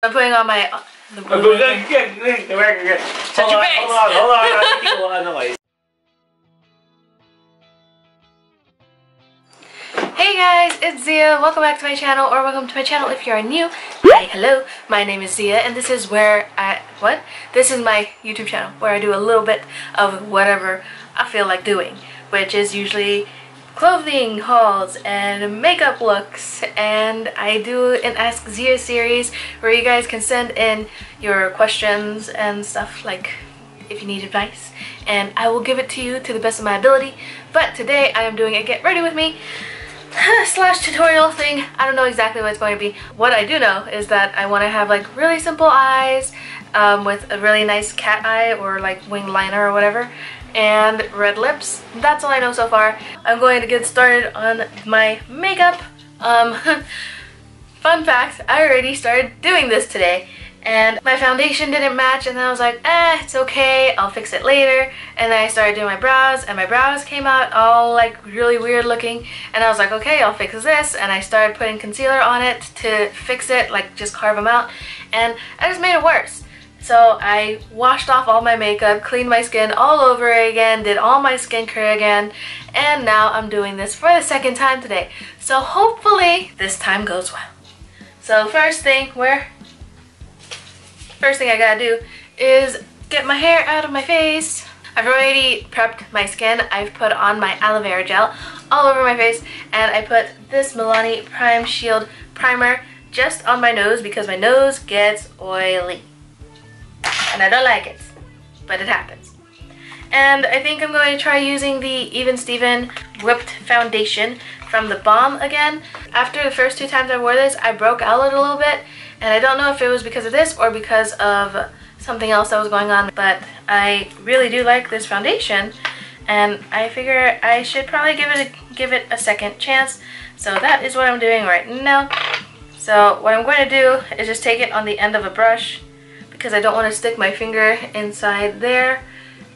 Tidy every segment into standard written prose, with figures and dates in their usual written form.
I'm putting on my... Shut your face! Hold on. Hey guys, it's Ziya. Welcome back to my channel, or welcome to my channel if you are new. Hi, hello. My name is Ziya, and this is where This is my YouTube channel where I do a little bit of whatever I feel like doing, which is usually clothing hauls and makeup looks, and I do an Ask Ziya series where you guys can send in your questions and stuff, like if you need advice, and I will give it to you to the best of my ability. But today I am doing a get ready with me slash tutorial thing. I don't know exactly what it's going to be. What I do know is that I want to have like really simple eyes with a really nice cat eye or like wing liner or whatever, and red lips. That's all I know so far. I'm going to get started on my makeup. Fun fact, I already started doing this today, and my foundation didn't match, and then I was like, it's okay, I'll fix it later. And then I started doing my brows, and my brows came out all like really weird looking, and I was like, okay, I'll fix this. And I started putting concealer on it to fix it, like just carve them out, and I just made it worse. So I washed off all my makeup, cleaned my skin all over again, did all my skincare again, and now I'm doing this for the second time today. So hopefully this time goes well. So first thing I gotta do is get my hair out of my face. I've already prepped my skin. I've put on my aloe vera gel all over my face, and I put this Milani Prime Shield Primer just on my nose because my nose gets oily. And I don't like it, but it happens. And I think I'm going to try using the Even Steven Whipped Foundation from the Balm again. After the first two times I wore this, I broke out a little bit, and I don't know if it was because of this or because of something else that was going on, but I really do like this foundation, and I figure I should probably give it a second chance. So that is what I'm doing right now. So what I'm going to do is just take it on the end of a brush, because I don't want to stick my finger inside there,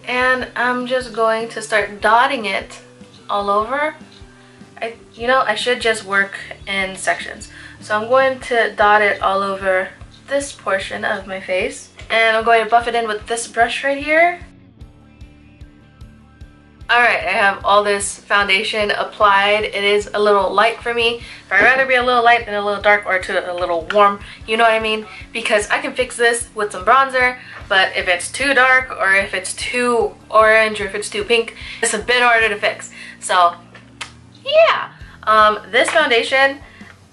and I'm just going to start dotting it all over. I should just work in sections, so I'm going to dot it all over this portion of my face, and I'm going to buff it in with this brush right here. Alright, I have all this foundation applied. It is a little light for me, but I'd rather be a little light than a little dark, or a little warm, you know what I mean? Because I can fix this with some bronzer, but if it's too dark, or if it's too orange, or if it's too pink, it's a bit harder to fix. So, yeah. This foundation,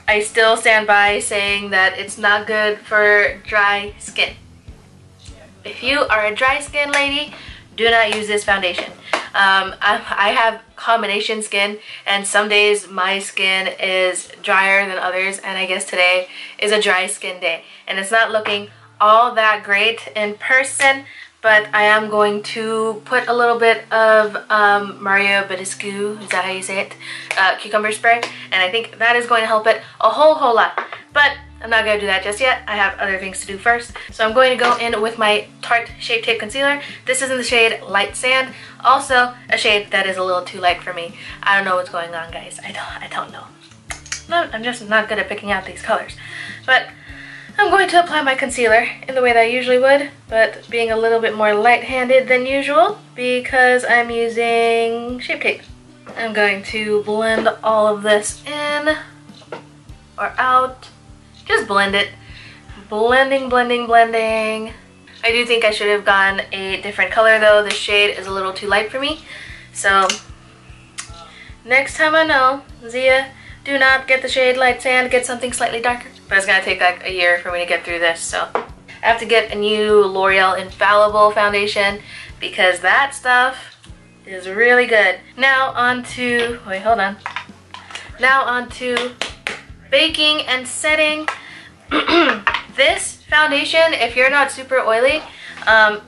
I still stand by saying that it's not good for dry skin. If you are a dry skin lady, do not use this foundation. I have combination skin, and some days my skin is drier than others, and I guess today is a dry skin day, and it's not looking all that great in person, but I am going to put a little bit of Mario Badescu, is that how you say it, cucumber spray, and I think that is going to help it a whole lot. But I'm not going to do that just yet. I have other things to do first. So I'm going to go in with my Tarte Shape Tape Concealer. This is in the shade Light Sand. Also a shade that is a little too light for me. I don't know what's going on, guys. I don't know. I'm just not good at picking out these colors. But I'm going to apply my concealer in the way that I usually would, but being a little bit more light-handed than usual because I'm using Shape Tape. I'm going to blend all of this in or out. Just blend it. Blending. I do think I should have gone a different color though. This shade is a little too light for me. So next time I know, Ziya, do not get the shade Light Sand, get something slightly darker. But it's gonna take like a year for me to get through this, so I have to get a new L'Oreal Infallible foundation because that stuff is really good. Now on to, baking and setting. This foundation, if you're not super oily,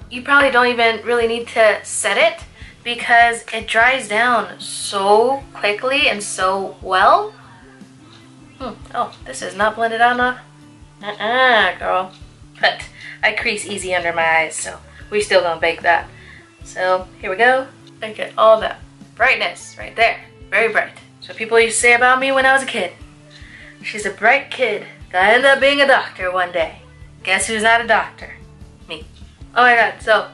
you probably don't even really need to set it because it dries down so quickly and so well. Oh, this is not blended out enough. Girl. But I crease easy under my eyes, so we still gonna bake that. So here we go. Look at all that brightness right there. Very bright. So people used to say about me when I was a kid. She's a bright kid. Gonna end up being a doctor one day. Guess who's not a doctor? Me. Oh my god, so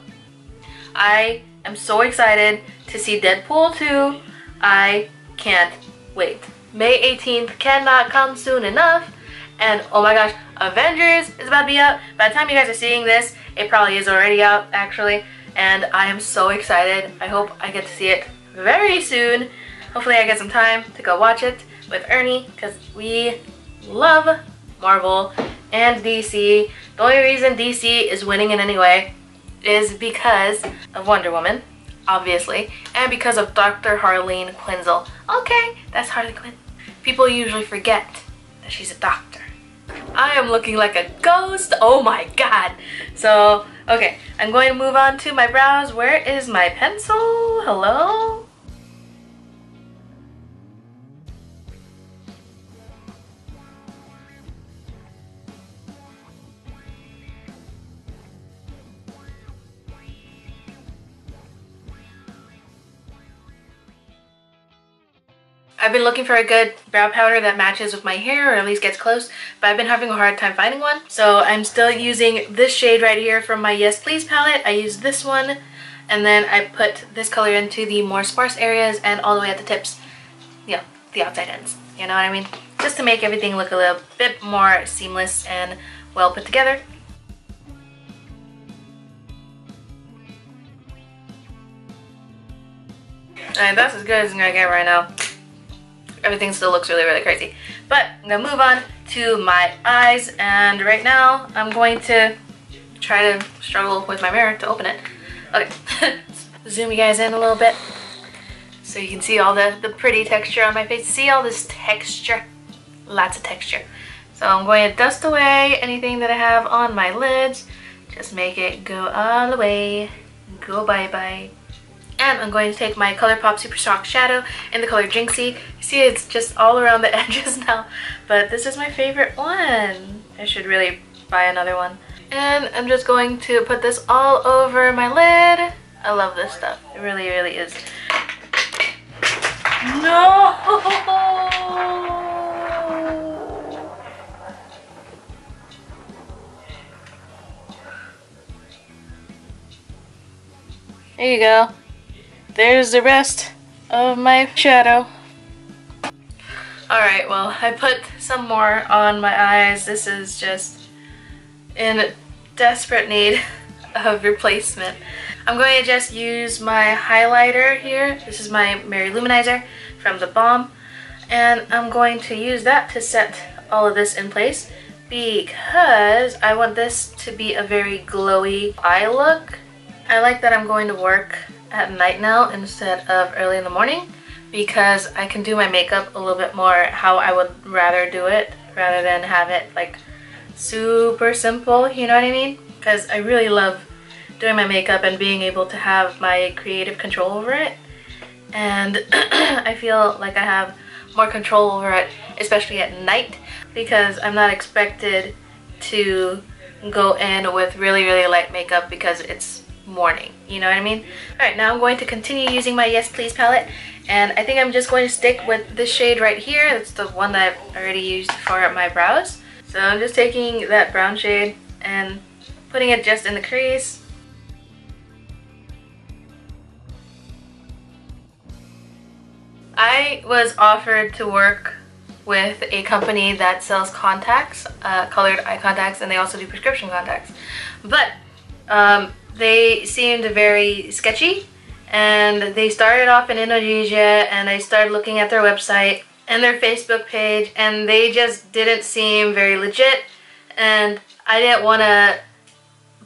I am so excited to see Deadpool 2. I can't wait. May 18th cannot come soon enough. And oh my gosh, Avengers is about to be out. By the time you guys are seeing this, it probably is already out actually. And I am so excited. I hope I get to see it very soon. Hopefully I get some time to go watch it with Ernie because we love Marvel and DC. The only reason DC is winning in any way is because of Wonder Woman, obviously, and because of Dr. Harleen Quinzel. Okay, that's Harley Quinn. People usually forget that she's a doctor. I am looking like a ghost. Oh my god. So, okay, I'm going to move on to my brows. Where is my pencil? Hello? I've been looking for a good brow powder that matches with my hair or at least gets close, but I've been having a hard time finding one. So I'm still using this shade right here from my Yes Please palette. I use this one and then I put this color into the more sparse areas and all the way at the tips, you know, the outside ends. You know what I mean? Just to make everything look a little bit more seamless and well put together. Alright, that's as good as I'm gonna get right now. Everything still looks really, really crazy. But I'm gonna move on to my eyes, and right now I'm going to try to struggle with my mirror to open it. Okay, zoom you guys in a little bit so you can see all the pretty texture on my face. See all this texture? Lots of texture. So I'm going to dust away anything that I have on my lids. Just make it go all the way. Go bye-bye. And I'm going to take my ColourPop Super Strong Shadow in the color Jinxie. You see it's just all around the edges now, but this is my favorite one. I should really buy another one. And I'm just going to put this all over my lid. I love this stuff. It really, really is. No! There you go. There's the rest of my shadow. Alright, well, I put some more on my eyes. This is just in desperate need of replacement. I'm going to just use my highlighter here. This is my Mary Luminizer from The Balm. And I'm going to use that to set all of this in place because I want this to be a very glowy eye look. I like that I'm going to work at night now instead of early in the morning because I can do my makeup a little bit more how I would rather do it rather than have it like super simple, you know what I mean? Because I really love doing my makeup and being able to have my creative control over it, and I feel like I have more control over it, especially at night, because I'm not expected to go in with really, really light makeup because it's morning, you know what I mean? Alright, now I'm going to continue using my Yes Please palette, and I think I'm just going to stick with this shade right here. It's the one that I've already used for my brows. So I'm just taking that brown shade and putting it just in the crease. I was offered to work with a company that sells contacts, colored eye contacts, and they also do prescription contacts. But they seemed very sketchy, and they started off in Indonesia, and I started looking at their website and their Facebook page, and they just didn't seem very legit, and I didn't want to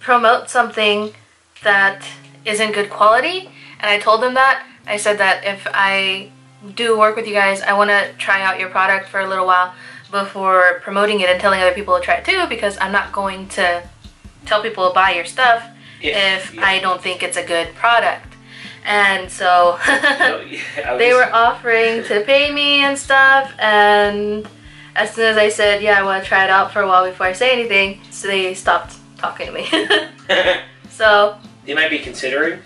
promote something that isn't good quality, and I told them that. I said that if I do work with you guys, I want to try out your product for a little while before promoting it and telling other people to try it too, because I'm not going to tell people to buy your stuff if I don't think it's a good product. And so they were offering to pay me and stuff, and as soon as I said, yeah, I want to try it out for a while before I say anything, so they stopped talking to me. So they might be considering,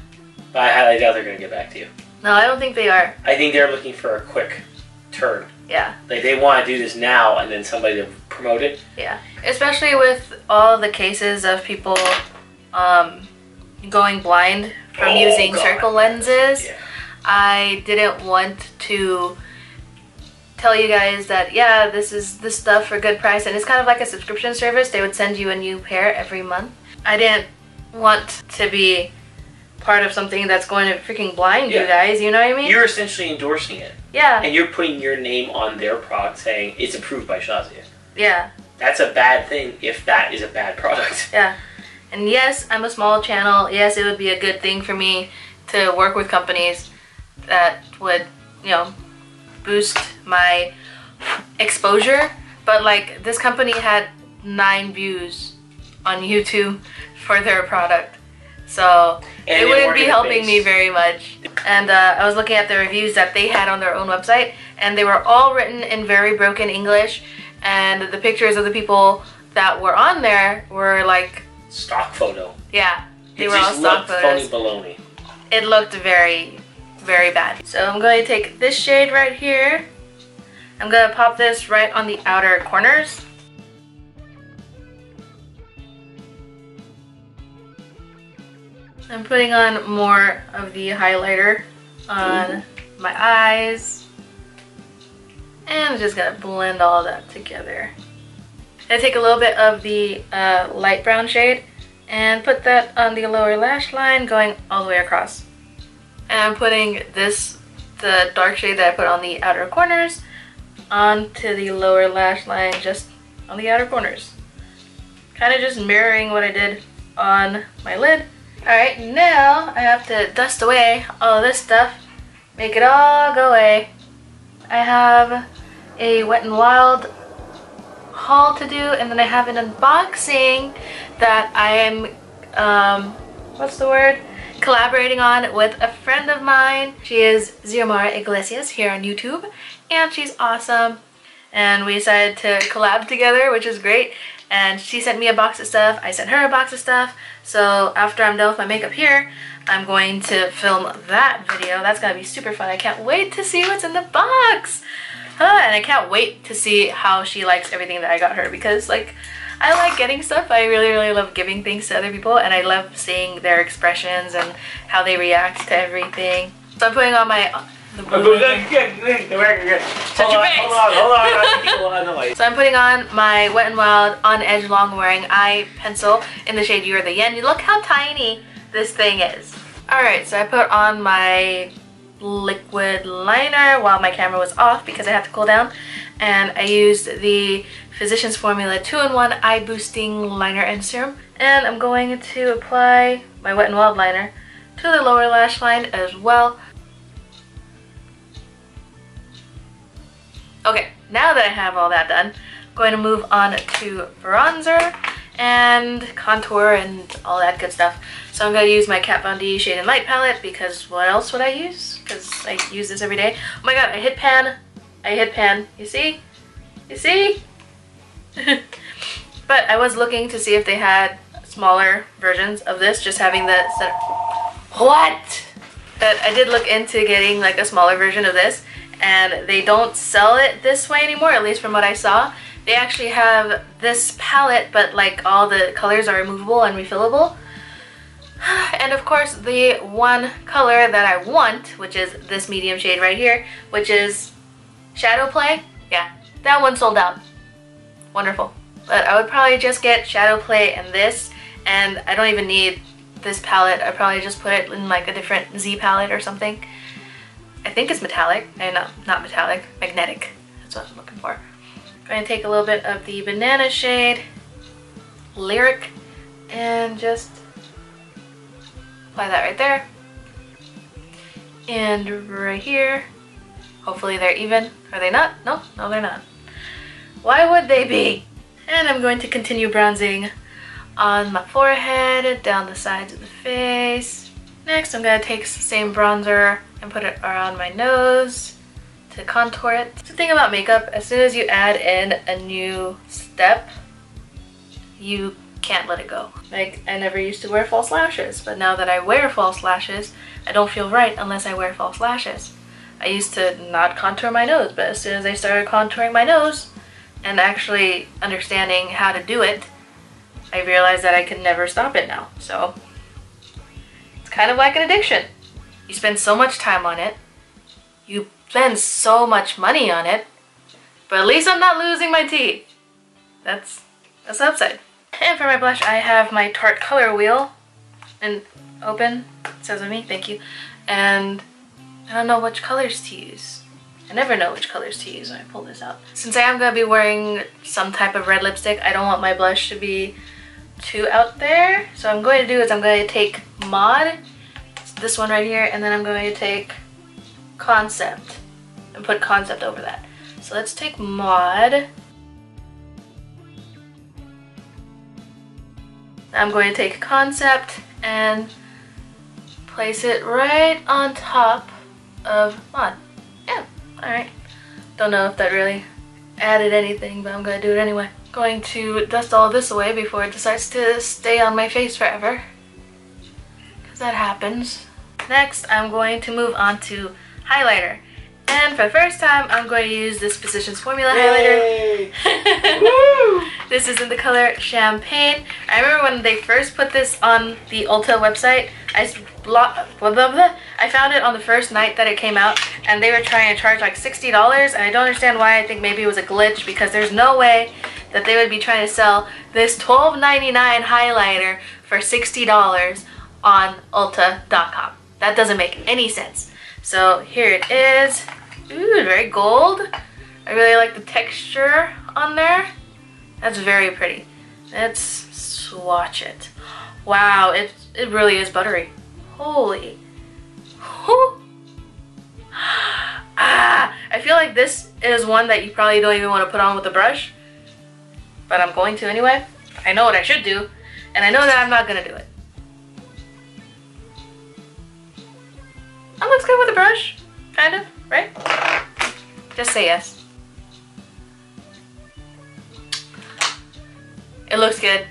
but I highly doubt they're going to get back to you. No, I don't think they are. I think they're looking for a quick turn. Yeah. Like they want to do this now and then somebody to promote it. Yeah, especially with all the cases of people going blind from using circle lenses. Yeah. I didn't want to tell you guys that, yeah, this is this stuff for good price, and it's kind of like a subscription service. They would send you a new pair every month. I didn't want to be part of something that's going to freaking blind you guys, you know what I mean? You're essentially endorsing it. Yeah. And you're putting your name on their product saying it's approved by Shazia. Yeah. That's a bad thing if that is a bad product. Yeah. And yes, I'm a small channel. Yes, it would be a good thing for me to work with companies that would, you know, boost my exposure. But like, this company had 9 views on YouTube for their product. So it wouldn't be helping me very much. And I was looking at the reviews that they had on their own website, and they were all written in very broken English, and the pictures of the people that were on there were like stock photo. Yeah, they were all stock photos. Phony baloney. It looked very, very bad. So I'm going to take this shade right here. I'm going to pop this right on the outer corners. I'm putting on more of the highlighter on my eyes. And I'm just going to blend all that together. I take a little bit of the light brown shade and put that on the lower lash line going all the way across. And I'm putting this, the dark shade that I put on the outer corners, onto the lower lash line just on the outer corners. Kind of just mirroring what I did on my lid. Alright, now I have to dust away all of this stuff, make it all go away. I have a Wet n Wild haul to do, and then I have an unboxing that I am, what's the word? Collaborating on with a friend of mine. She is ZiyaScholz here on YouTube, and she's awesome. And we decided to collab together, which is great. And she sent me a box of stuff, I sent her a box of stuff. So after I'm done with my makeup here, I'm going to film that video. That's gonna be super fun. I can't wait to see what's in the box. And I can't wait to see how she likes everything that I got her, because like, I like getting stuff. I really, really love giving things to other people, and I love seeing their expressions and how they react to everything. So I'm putting on my Hold on. So I'm putting on my Wet n Wild On Edge Long Wearing Eye Pencil in the shade You Are the Yen. Look how tiny this thing is. Alright, so I put on my liquid liner while my camera was off because I had to cool down. And I used the Physicians Formula 2-in-1 Eye Boosting Liner and Serum. And I'm going to apply my Wet n Wild liner to the lower lash line as well. Okay, now that I have all that done, I'm going to move on to bronzer and contour and all that good stuff. So I'm going to use my Kat Von D Shade and Light palette, because what else would I use? Because I use this every day. Oh my god, I hit pan. I hit pan. You see? You see? But I was looking to see if they had smaller versions of this, just having the center. What? But I did look into getting like a smaller version of this, and they don't sell it this way anymore, at least from what I saw. They actually have this palette, but like all the colors are removable and refillable. And of course, the one color that I want, which is this medium shade right here, which is Shadow Play. Yeah, that one sold out. Wonderful. But I would probably just get Shadow Play and this, and I don't even need this palette. I'd probably just put it in like a different Z palette or something. I think it's metallic. No, not metallic. Magnetic. That's what I'm looking for. I'm going to take a little bit of the banana shade, Lyric, and just apply that right there. And right here. Hopefully they're even. Are they not? No, no they're not. Why would they be? And I'm going to continue bronzing on my forehead, down the sides of the face. Next, I'm going to take the same bronzer and put it around my nose to contour it. The thing about makeup, as soon as you add in a new step, you can't let it go. Like, I never used to wear false lashes, but now that I wear false lashes, I don't feel right unless I wear false lashes. I used to not contour my nose, but as soon as I started contouring my nose, and actually understanding how to do it, I realized that I could never stop it now. So it's kind of like an addiction. You spend so much time on it, you spend so much money on it, but at least I'm not losing my teeth. That's the upside. And for my blush, I have my Tarte color wheel, and open, it says with me, thank you. And I don't know which colors to use. I never know which colors to use when I pull this out. Since I am going to be wearing some type of red lipstick, I don't want my blush to be too out there. So what I'm going to do is I'm going to take Mod, this one right here, and then I'm going to take Concept and put Concept over that. So let's take Mod. I'm going to take Concept and place it right on top of Mod. Yeah, alright. Don't know if that really added anything, but I'm going to do it anyway. Going to dust all of this away before it decides to stay on my face forever, because that happens. Next, I'm going to move on to highlighter. And for the first time, I'm going to use this Physicians Formula highlighter. This is in the color Champagne. I remember when they first put this on the Ulta website, I found it on the first night that it came out, and they were trying to charge like $60, and I don't understand why. I think maybe it was a glitch, because there's no way that they would be trying to sell this $12.99 highlighter for $60 on Ulta.com. That doesn't make any sense. So here it is. Ooh, very gold. I really like the texture on there. That's very pretty. Let's swatch it. Wow, it really is buttery. Holy. I feel like this is one that you probably don't even want to put on with a brush, but I'm going to anyway. I know what I should do, and I know that I'm not going to do it. That looks good with a brush, kind of, right? Just say yes. It looks good.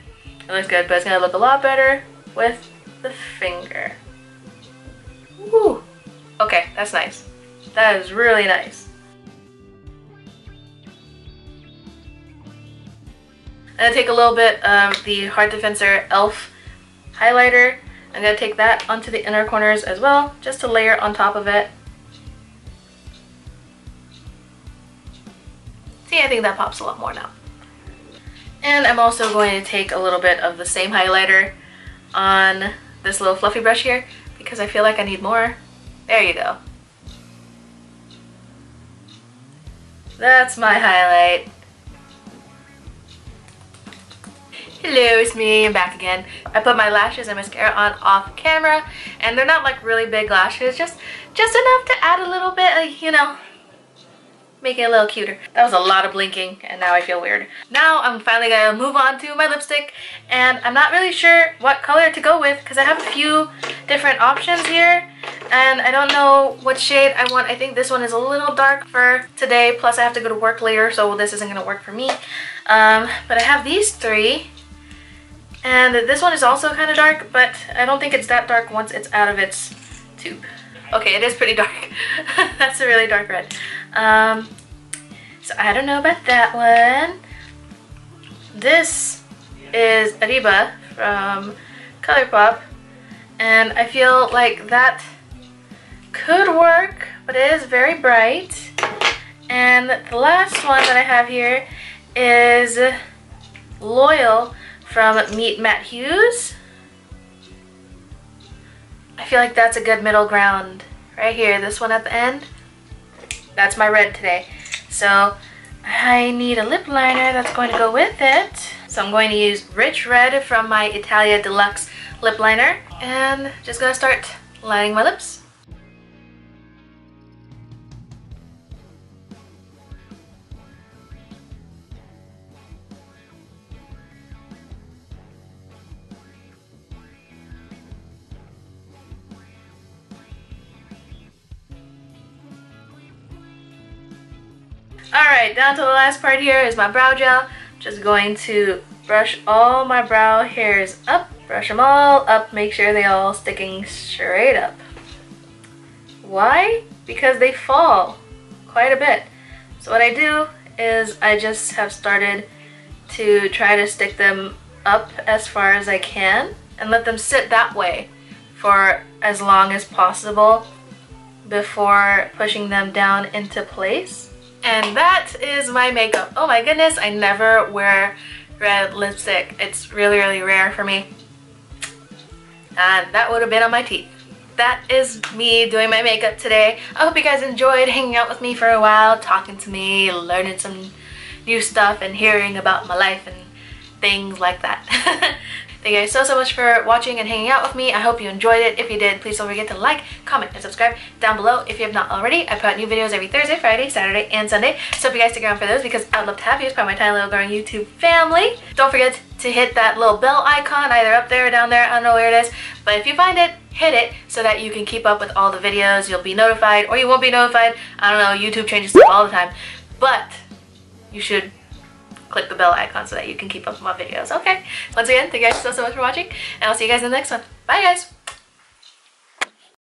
It looks good, but it's gonna look a lot better with the finger. Woo! Okay, that's nice. That is really nice. I'm gonna take a little bit of the Hard Defensor e.l.f. highlighter. I'm going to take that onto the inner corners as well, just to layer on top of it. See, I think that pops a lot more now. And I'm also going to take a little bit of the same highlighter on this little fluffy brush here, because I feel like I need more. There you go. That's my highlight. Hello, it's me, I'm back again. I put my lashes and mascara on off camera, and they're not like really big lashes, just enough to add a little bit of, you know, make it a little cuter. That was a lot of blinking, and now I feel weird. Now I'm finally gonna move on to my lipstick, and I'm not really sure what color to go with, because I have a few different options here, and I don't know what shade I want. I think this one is a little dark for today, plus I have to go to work later, so this isn't gonna work for me. But I have these three. And this one is also kind of dark, but I don't think it's that dark once it's out of its tube. Okay, it is pretty dark. That's a really dark red. So I don't know about that one. This is Arriba from ColourPop, and I feel like that could work, but it is very bright. And the last one that I have here is Loyal from Meet Matte Hues. I feel like that's a good middle ground. Right here, this one at the end. That's my red today. So I need a lip liner that's going to go with it. So I'm going to use Rich Red from my Italia Deluxe lip liner. And just gonna start lining my lips. Alright, down to the last part here is my brow gel. Just going to brush all my brow hairs up, brush them all up, make sure they all sticking straight up. Why? Because they fall quite a bit. So what I do is I just have started to try to stick them up as far as I can and let them sit that way for as long as possible before pushing them down into place. And that is my makeup. Oh my goodness, I never wear red lipstick. It's really, really rare for me. And that would have been on my teeth. That is me doing my makeup today. I hope you guys enjoyed hanging out with me for a while, talking to me, learning some new stuff and hearing about my life and things like that. Thank you guys so much for watching and hanging out with me. I hope you enjoyed it. If you did, please don't forget to like, comment, and subscribe down below if you have not already. I put out new videos every Thursday, Friday, Saturday, and Sunday. So if you guys stick around for those, because I'd love to have you as part of my tiny little growing YouTube family. Don't forget to hit that little bell icon either up there or down there. I don't know where it is. But if you find it, hit it so that you can keep up with all the videos. You'll be notified, or you won't be notified. I don't know, YouTube changes stuff all the time. But you should click the bell icon so that you can keep up with my videos. Okay, once again, thank you guys so much for watching, and I'll see you guys in the next one. Bye guys.